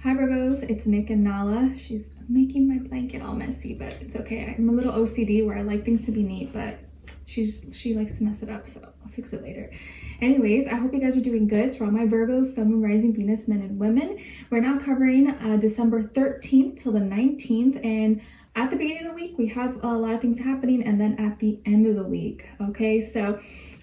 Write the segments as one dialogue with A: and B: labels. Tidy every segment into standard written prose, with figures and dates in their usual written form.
A: Hi Virgos, it's Nick and Nala. She's making my blanket all messy, but it's okay. I'm a little OCD where I like things to be neat, but she likes to mess it up, so I'll fix it later. Anyways, I hope you guys are doing good. So for all my Virgos, Sun, Moon, Rising, Venus, men and women, we're now covering December 13th till the 19th, and at the beginning of the week, we have a lot of things happening, and then at the end of the week, okay? So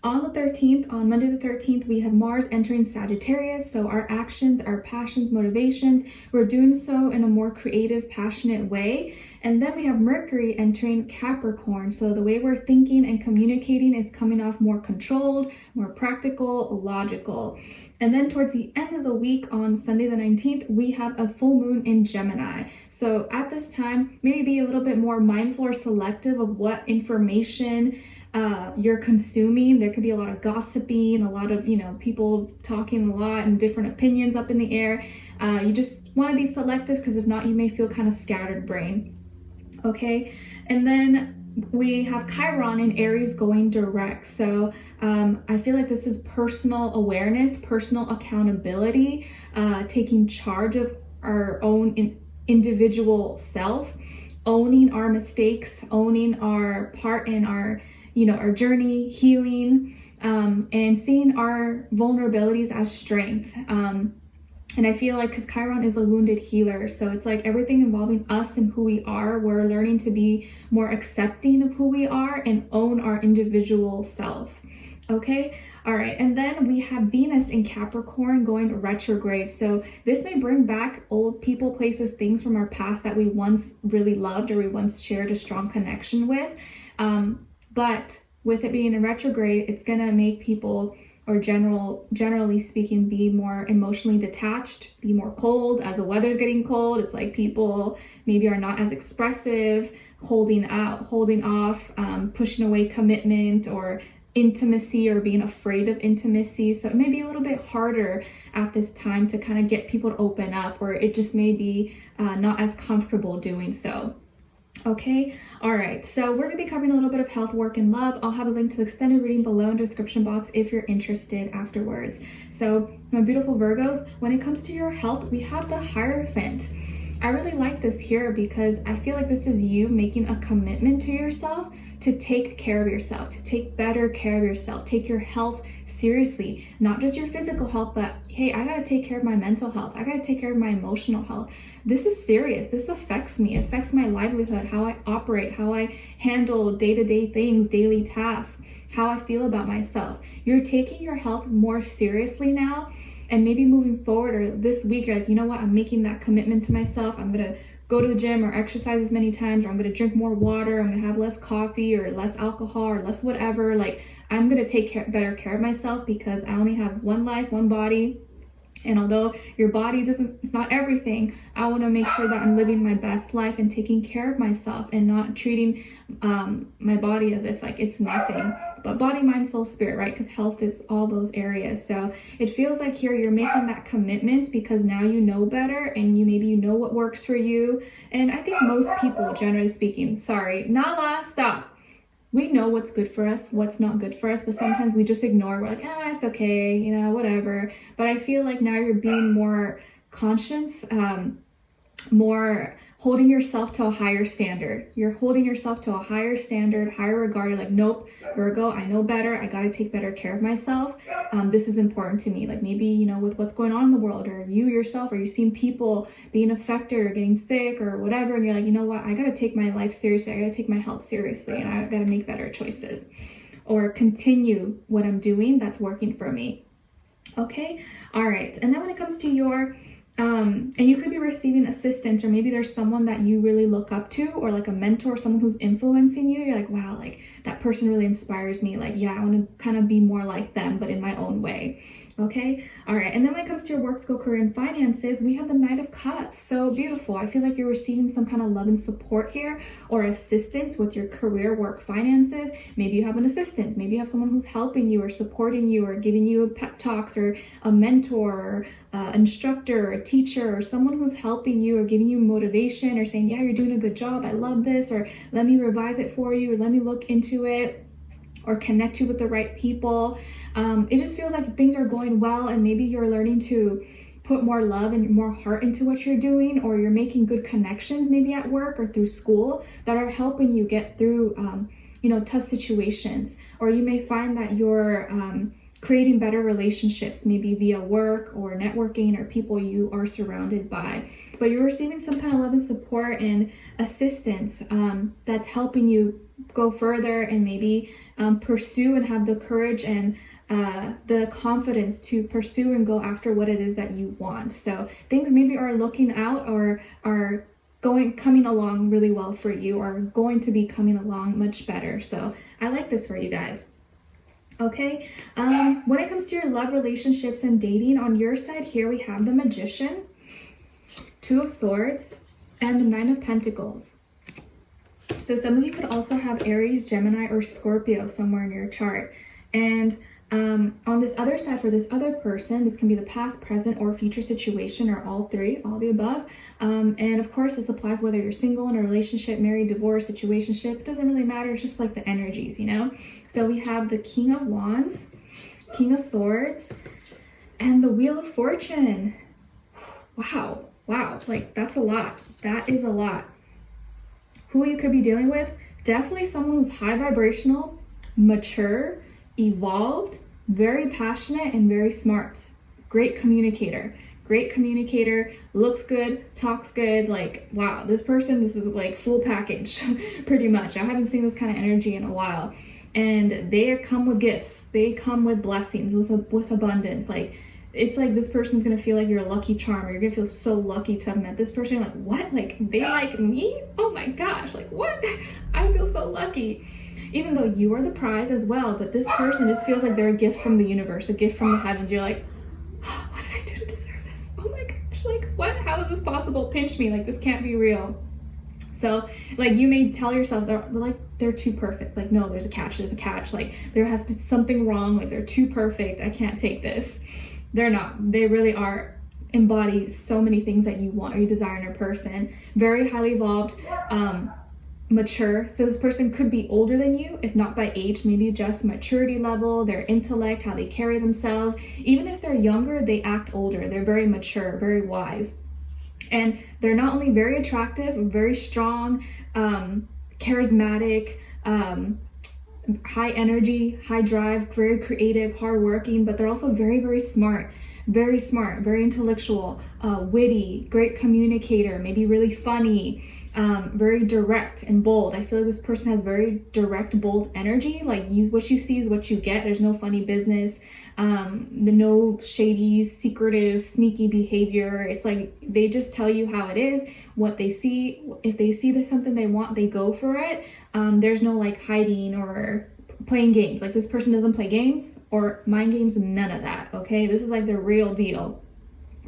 A: on the 13th, on Monday the 13th, we have Mars entering Sagittarius. So our actions, our passions, motivations, we're doing so in a more creative, passionate way. And then we have Mercury entering Capricorn. So the way we're thinking and communicating is coming off more controlled, more practical, logical. And then towards the end of the week on Sunday the 19th, we have a full moon in Gemini. So at this time, maybe be a little bit more mindful or selective of what information you're consuming. There could be a lot of gossiping, a lot of, people talking a lot and different opinions up in the air. You just want to be selective, because if not, you may feel kind of scattered brain. Okay, and then we have Chiron in Aries going direct. So I feel like this is personal awareness, personal accountability, taking charge of our own individual self, owning our mistakes, owning our part in our our journey, healing, and seeing our vulnerabilities as strength. And I feel like, because Chiron is a wounded healer, so it's like everything involving us and who we are, we're learning to be more accepting of who we are and own our individual self. Okay, all right, and then we have Venus in Capricorn going retrograde. So this may bring back old people, places, things from our past that we once really loved or we once shared a strong connection with. But with it being in retrograde, it's gonna make people, or generally speaking, be more emotionally detached, be more cold. As the weather's getting cold, it's like people maybe are not as expressive, holding off, pushing away commitment or intimacy, or being afraid of intimacy. So it may be a little bit harder at this time to kind of get people to open up, or it just may be not as comfortable doing so. Okay, all right, so we're going to be covering a little bit of health, work, and love. I'll have a link to the extended reading below in the description box if you're interested afterwards. So my beautiful Virgos, when it comes to your health, we have the Hierophant. I really like this here because I feel like this is you making a commitment to yourself to take care of yourself, to take better care of yourself, take your health seriously, not just your physical health, but hey, I gotta take care of my mental health. I gotta take care of my emotional health. This is serious. This affects me. It affects my livelihood, how I operate, how I handle day-to-day things, daily tasks, how I feel about myself. You're taking your health more seriously now. And maybe moving forward, or this week, you're like, you know what, I'm making that commitment to myself. I'm gonna go to the gym or exercise as many times, or I'm gonna drink more water, I'm gonna have less coffee or less alcohol or less whatever. Like, I'm gonna take better care of myself, because I only have one life, one body. And although your body it's not everything, I want to make sure that I'm living my best life and taking care of myself, and not treating my body as if like it's nothing. But body, mind, soul, spirit, right? Because health is all those areas. So it feels like here you're making that commitment because now you know better, and maybe you know what works for you. And I think most people, generally speaking, sorry, Nala, stop. We know what's good for us, what's not good for us, but sometimes we just ignore. We're like, it's okay, whatever. But I feel like now you're being more conscious, more holding yourself to a higher standard. You're holding yourself to a higher standard, higher regard. You're like, nope, Virgo, I know better. I got to take better care of myself. This is important to me. Like maybe, with what's going on in the world, or you yourself, or you've seen people being affected or getting sick or whatever. And you're like, you know what? I got to take my life seriously. I got to take my health seriously, and I got to make better choices or continue what I'm doing that's working for me. Okay. All right. And then when it comes to your and you could be receiving assistance, or maybe there's someone that you really look up to, or like a mentor, someone who's influencing you. You're like, wow, like that person really inspires me. Like, yeah, I want to kind of be more like them, but in my own way. Okay. All right. And then when it comes to your work, school, career, and finances, we have the Knight of Cups. So beautiful. I feel like you're receiving some kind of love and support here, or assistance with your career, work, finances. Maybe you have an assistant. Maybe you have someone who's helping you or supporting you or giving you pep talks, or a mentor, or instructor, or a teacher, or someone who's helping you or giving you motivation, or saying, yeah, you're doing a good job. I love this, or let me revise it for you, or let me look into it, or connect you with the right people. It just feels like things are going well, and maybe you're learning to put more love and more heart into what you're doing, or you're making good connections maybe at work or through school that are helping you get through tough situations. Or you may find that you're creating better relationships, maybe via work or networking or people you are surrounded by. But you're receiving some kind of love and support and assistance that's helping you go further and maybe pursue and have the courage and the confidence to pursue and go after what it is that you want. So things maybe are looking out or are coming along really well for you, or going to be coming along much better. So I like this for you guys. Okay, when it comes to your love, relationships, and dating, on your side here we have the Magician, Two of Swords, and the Nine of Pentacles. So some of you could also have Aries, Gemini, or Scorpio somewhere in your chart. And on this other side, for this other person, this can be the past, present, or future situation, or all three, all the above. And of course, this applies whether you're single, in a relationship, married, divorced, situationship. It doesn't really matter. It's just like the energies, you know? So we have the King of Wands, King of Swords, and the Wheel of Fortune. Wow. Like, that's a lot. That is a lot. Who you could be dealing with? Definitely someone who's high vibrational, mature, evolved, very passionate, and very smart. Great communicator, looks good, talks good. Like, wow, this is like full package pretty much. I haven't seen this kind of energy in a while. And they come with gifts, they come with blessings, with abundance. Like, it's like this person's gonna feel like you're a lucky charm, or you're gonna feel so lucky to have met this person. You're like, what? Like, they like me? Oh my gosh, like, what? I feel so lucky. Even though you are the prize as well, but this person just feels like they're a gift from the universe, a gift from the heavens. You're like, oh, what did I do to deserve this? Oh my gosh, like, what? How is this possible? Pinch me, like, this can't be real. So, like, you may tell yourself, they're too perfect. Like, no, there's a catch. Like, there has to be something wrong. Like, they're too perfect. I can't take this. They're not. They really are. Embody so many things that you want or you desire in a person. Very highly evolved, mature. So this person could be older than you, if not by age, maybe just maturity level, their intellect, how they carry themselves. Even if they're younger, they act older. They're very mature, very wise. And they're not only very attractive, very strong, charismatic, high energy, high drive, very creative, hardworking, but they're also very, very smart, very intellectual, witty, great communicator, maybe really funny, very direct and bold. I feel like this person has very direct, bold energy. Like, what you see is what you get. There's no funny business, no shady, secretive, sneaky behavior. It's like they just tell you how it is, what they see. If they see there's something they want, they go for it. There's no like hiding or playing games. Like, this person doesn't play games or mind games, none of that. Okay, this is like the real deal.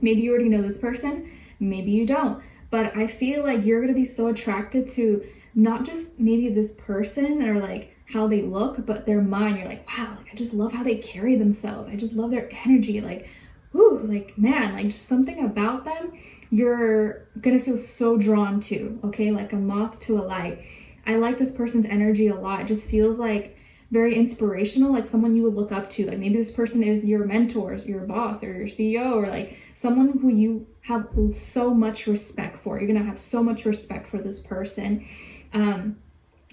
A: Maybe you already know this person, maybe you don't, but I feel like you're gonna be so attracted to not just maybe this person or like how they look, but their mind. You're like, wow, like, I just love how they carry themselves. I just love their energy. Like, ooh, like, man, like, just something about them you're gonna feel so drawn to. Okay, like a moth to a light. I like this person's energy a lot. It just feels like very inspirational, like someone you would look up to. Like, maybe this person is your mentor, your boss, or your CEO, or like someone who you have so much respect for. You're gonna have so much respect for this person.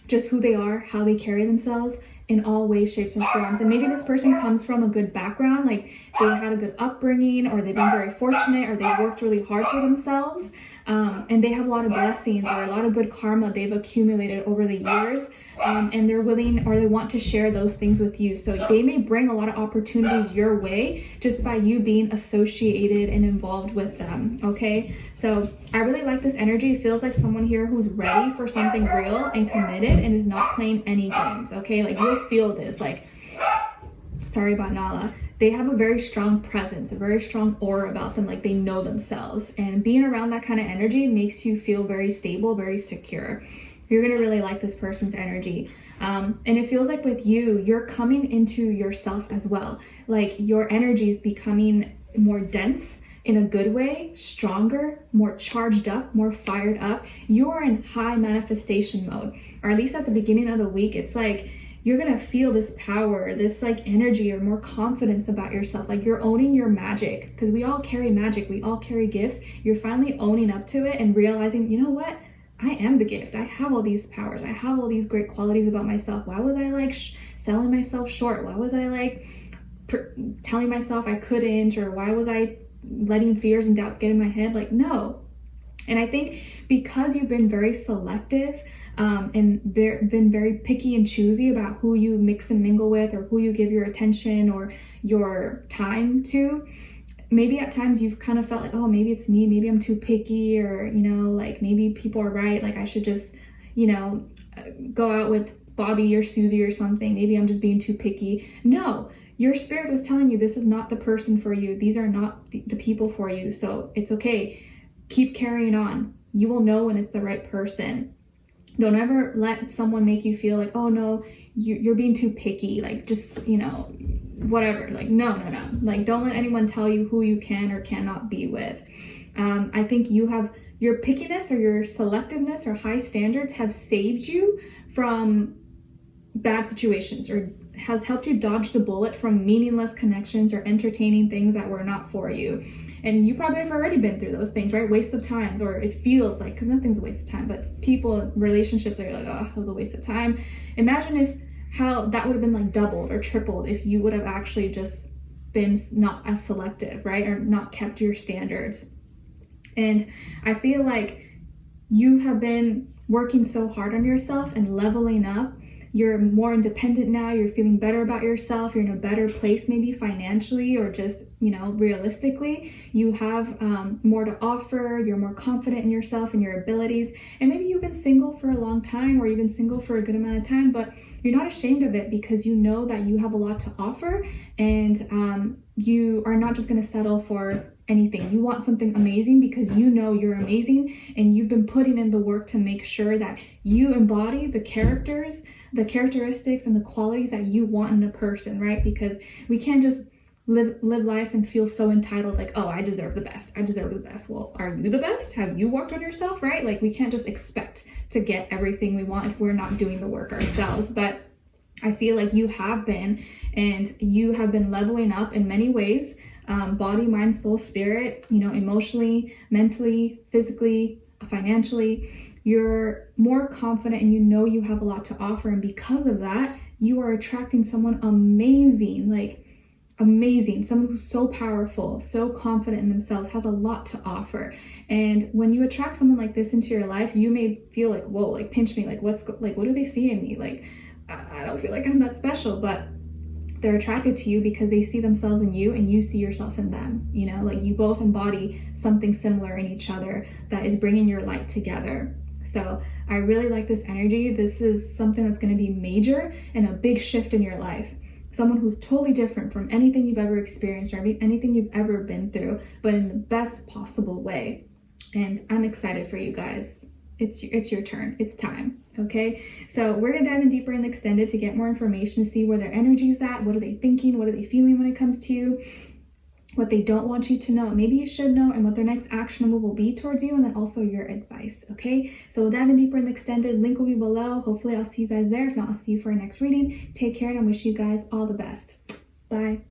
A: Just who they are, how they carry themselves in all ways, shapes, and forms. And maybe this person comes from a good background, like they had a good upbringing, or they've been very fortunate, or they worked really hard for themselves. And they have a lot of blessings or a lot of good karma they've accumulated over the years. And they're willing, or they want to share those things with you. So they may bring a lot of opportunities your way just by you being associated and involved with them. Okay, so I really like this energy. It feels like someone here who's ready for something real and committed and is not playing any games. Okay, like, you'll feel this. Like, sorry about Nala. They have a very strong presence, a very strong aura about them. Like, they know themselves, and being around that kind of energy makes you feel very stable, very secure. You're gonna really like this person's energy. And it feels like with you, you're coming into yourself as well. Like, your energy is becoming more dense in a good way, stronger, more charged up, more fired up. You are in high manifestation mode, or at least at the beginning of the week, it's like you're gonna feel this power, this like energy or more confidence about yourself. Like you're owning your magic, because we all carry magic, we all carry gifts. You're finally owning up to it and realizing, you know what? I am the gift. I have all these powers. I have all these great qualities about myself. Why was I like selling myself short? Why was I like telling myself I couldn't? Or why was I letting fears and doubts get in my head? Like, no. And I think because you've been very selective and been very picky and choosy about who you mix and mingle with, or who you give your attention or your time to, maybe at times you've kind of felt like, oh, maybe it's me, maybe I'm too picky, or, you know, like maybe people are right, like I should just, you know, go out with Bobby or Susie or something. Maybe I'm just being too picky. No, your spirit was telling you this is not the person for you. These are not the people for you. So it's okay. Keep carrying on. You will know when it's the right person. Don't ever let someone make you feel like, oh no, you're being too picky. Like just, you know, whatever. Like, no. Like, don't let anyone tell you who you can or cannot be with. I think you have your pickiness or your selectiveness or high standards have saved you from bad situations, or has helped you dodge the bullet from meaningless connections or entertaining things that were not for you. And you probably have already been through those things, right? Waste of times, or it feels like, because nothing's a waste of time, but people, relationships are like, oh, that was a waste of time. Imagine if how that would have been like doubled or tripled if you would have actually just been not as selective, right? Or not kept your standards. And I feel like you have been working so hard on yourself and leveling up. You're more independent now. You're feeling better about yourself. You're in a better place, maybe financially or just, you know, realistically. You have more to offer. You're more confident in yourself and your abilities. And maybe you've been single for a long time, or you've been single for a good amount of time, but you're not ashamed of it, because you know that you have a lot to offer, and you are not just going to settle for anything. You want something amazing because you know you're amazing, and you've been putting in the work to make sure that you embody the characters, the characteristics and the qualities that you want in a person, right? Because we can't just live life and feel so entitled, like, oh, I deserve the best. I deserve the best. Well, are you the best? Have you worked on yourself, right? Like, we can't just expect to get everything we want if we're not doing the work ourselves. But I feel like you have been, and you have been leveling up in many ways, body, mind, soul, spirit, you know, emotionally, mentally, physically, financially. You're more confident, and you know you have a lot to offer. And because of that, you are attracting someone amazing, like amazing, someone who's so powerful, so confident in themselves, has a lot to offer. And when you attract someone like this into your life, you may feel like, whoa, like pinch me, like what do they see in me? Like, I don't feel like I'm that special, but they're attracted to you because they see themselves in you and you see yourself in them. You know, like you both embody something similar in each other that is bringing your light together. So I really like this energy. This is something that's going to be major and a big shift in your life. Someone who's totally different from anything you've ever experienced or anything you've ever been through, but in the best possible way. And I'm excited for you guys. It's your turn. It's time. Okay. So we're going to dive in deeper in the extended to get more information, to see where their energy is at. What are they thinking? What are they feeling when it comes to you? What they don't want you to know, maybe you should know, and what their next action move will be towards you, and then also your advice. Okay, so we'll dive in deeper in the extended. Link will be below. Hopefully I'll see you guys there. If not, I'll see you for our next reading. Take care, and I wish you guys all the best. Bye.